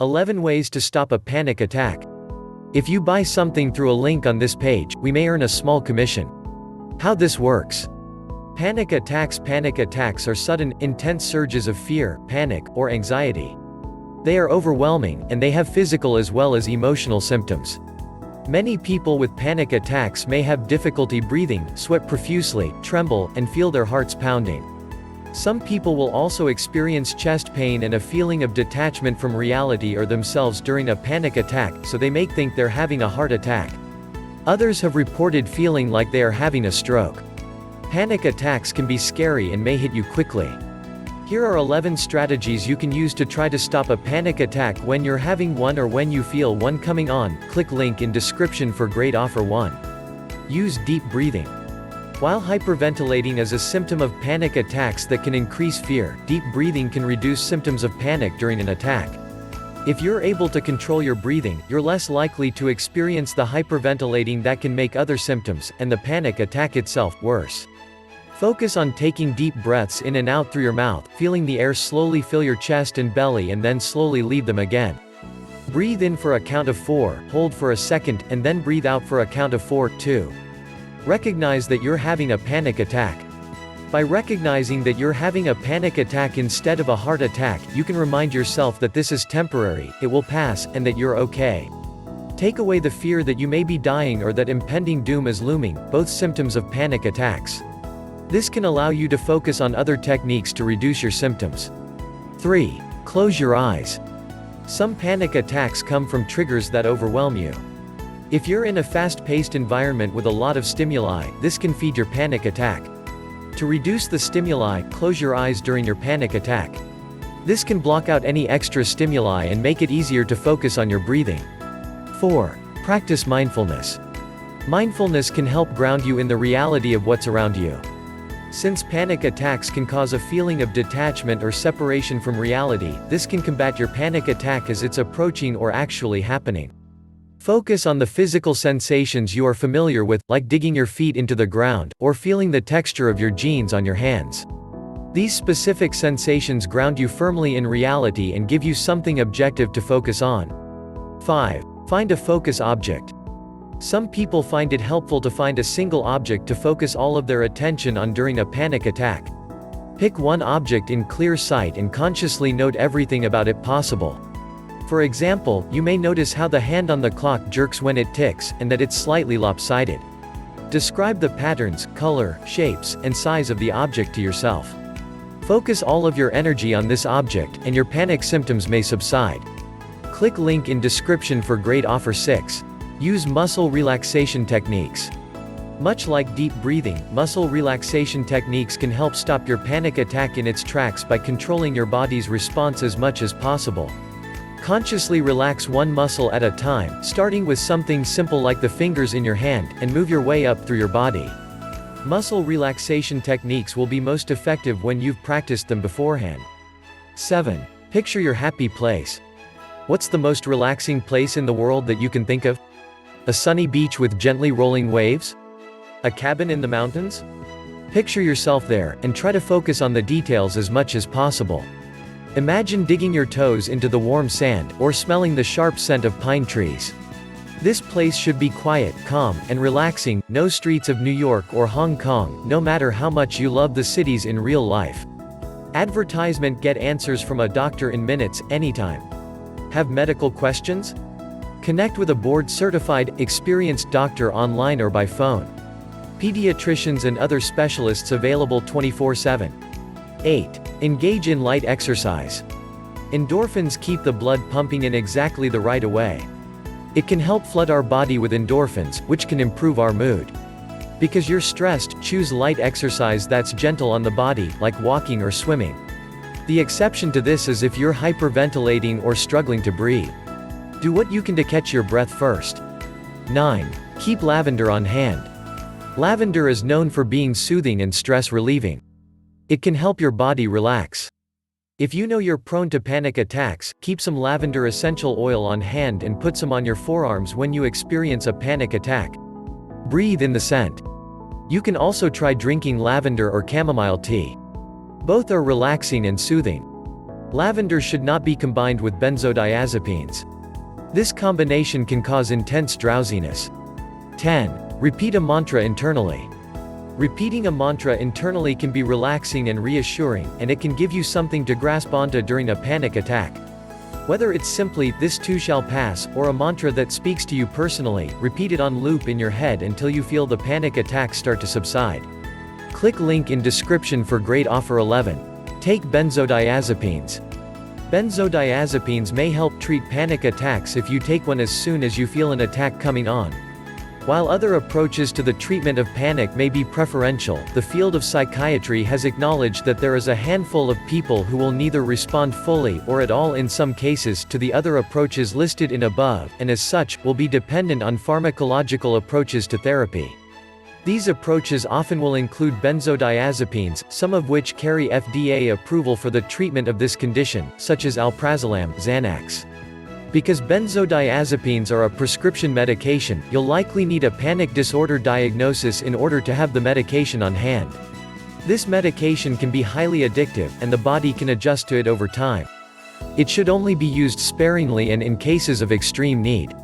11 Ways to Stop a Panic Attack. If you buy something through a link on this page, we may earn a small commission. How this works. Panic attacks are sudden, intense surges of fear, panic, or anxiety. They are overwhelming, and they have physical as well as emotional symptoms. Many people with panic attacks may have difficulty breathing, sweat profusely, tremble, and feel their hearts pounding. Some people will also experience chest pain and a feeling of detachment from reality or themselves during a panic attack, so they may think they're having a heart attack. Others have reported feeling like they are having a stroke. Panic attacks can be scary and may hit you quickly. Here are 11 strategies you can use to try to stop a panic attack when you're having one or when you feel one coming on. Click link in description for great offer. 1. Use deep breathing. While hyperventilating is a symptom of panic attacks that can increase fear, deep breathing can reduce symptoms of panic during an attack. If you're able to control your breathing, you're less likely to experience the hyperventilating that can make other symptoms, and the panic attack itself, worse. Focus on taking deep breaths in and out through your mouth, feeling the air slowly fill your chest and belly and then slowly leave them again. Breathe in for a count of 4, hold for a second, and then breathe out for a count of 4, 2. Recognize that you're having a panic attack. By recognizing that you're having a panic attack instead of a heart attack, you can remind yourself that this is temporary, it will pass, and that you're okay. Take away the fear that you may be dying or that impending doom is looming, both symptoms of panic attacks. This can allow you to focus on other techniques to reduce your symptoms. 3. Close your eyes. Some panic attacks come from triggers that overwhelm you. If you're in a fast-paced environment with a lot of stimuli, this can feed your panic attack. To reduce the stimuli, close your eyes during your panic attack. This can block out any extra stimuli and make it easier to focus on your breathing. 4. Practice mindfulness. Mindfulness can help ground you in the reality of what's around you. Since panic attacks can cause a feeling of detachment or separation from reality, this can combat your panic attack as it's approaching or actually happening. Focus on the physical sensations you are familiar with, like digging your feet into the ground, or feeling the texture of your jeans on your hands. These specific sensations ground you firmly in reality and give you something objective to focus on. 5. Find a focus object. Some people find it helpful to find a single object to focus all of their attention on during a panic attack. Pick one object in clear sight and consciously note everything about it possible. For example, you may notice how the hand on the clock jerks when it ticks, and that it's slightly lopsided. Describe the patterns, color, shapes, and size of the object to yourself. Focus all of your energy on this object, and your panic symptoms may subside. Click link in description for great offer. 6. Use muscle relaxation techniques. Much like deep breathing, muscle relaxation techniques can help stop your panic attack in its tracks by controlling your body's response as much as possible. Consciously relax one muscle at a time, starting with something simple like the fingers in your hand, and move your way up through your body. Muscle relaxation techniques will be most effective when you've practiced them beforehand. 7. Picture your happy place. What's the most relaxing place in the world that you can think of? A sunny beach with gently rolling waves? A cabin in the mountains? Picture yourself there, and try to focus on the details as much as possible. Imagine digging your toes into the warm sand, or smelling the sharp scent of pine trees. This place should be quiet, calm, and relaxing, no streets of New York or Hong Kong, no matter how much you love the cities in real life. Advertisement: get answers from a doctor in minutes, anytime. Have medical questions? Connect with a board-certified, experienced doctor online or by phone. Pediatricians and other specialists available 24/7. 8. Engage in light exercise. Endorphins keep the blood pumping in exactly the right way. It can help flood our body with endorphins, which can improve our mood. Because you're stressed, choose light exercise that's gentle on the body, like walking or swimming. The exception to this is if you're hyperventilating or struggling to breathe. Do what you can to catch your breath first. 9. Keep lavender on hand. Lavender is known for being soothing and stress relieving. It can help your body relax. If you know you're prone to panic attacks, keep some lavender essential oil on hand and put some on your forearms when you experience a panic attack. Breathe in the scent. You can also try drinking lavender or chamomile tea. Both are relaxing and soothing. Lavender should not be combined with benzodiazepines. This combination can cause intense drowsiness. 10. Repeat a mantra internally. Repeating a mantra internally can be relaxing and reassuring, and it can give you something to grasp onto during a panic attack. Whether it's simply, "This too shall pass," or a mantra that speaks to you personally, repeat it on loop in your head until you feel the panic attacks start to subside. Click link in description for great offer 11. Take benzodiazepines. Benzodiazepines may help treat panic attacks if you take one as soon as you feel an attack coming on. While other approaches to the treatment of panic may be preferential, the field of psychiatry has acknowledged that there is a handful of people who will neither respond fully or at all in some cases to the other approaches listed in above, and as such, will be dependent on pharmacological approaches to therapy. These approaches often will include benzodiazepines, some of which carry FDA approval for the treatment of this condition, such as alprazolam, Xanax. Because benzodiazepines are a prescription medication, you'll likely need a panic disorder diagnosis in order to have the medication on hand. This medication can be highly addictive, and the body can adjust to it over time. It should only be used sparingly and in cases of extreme need.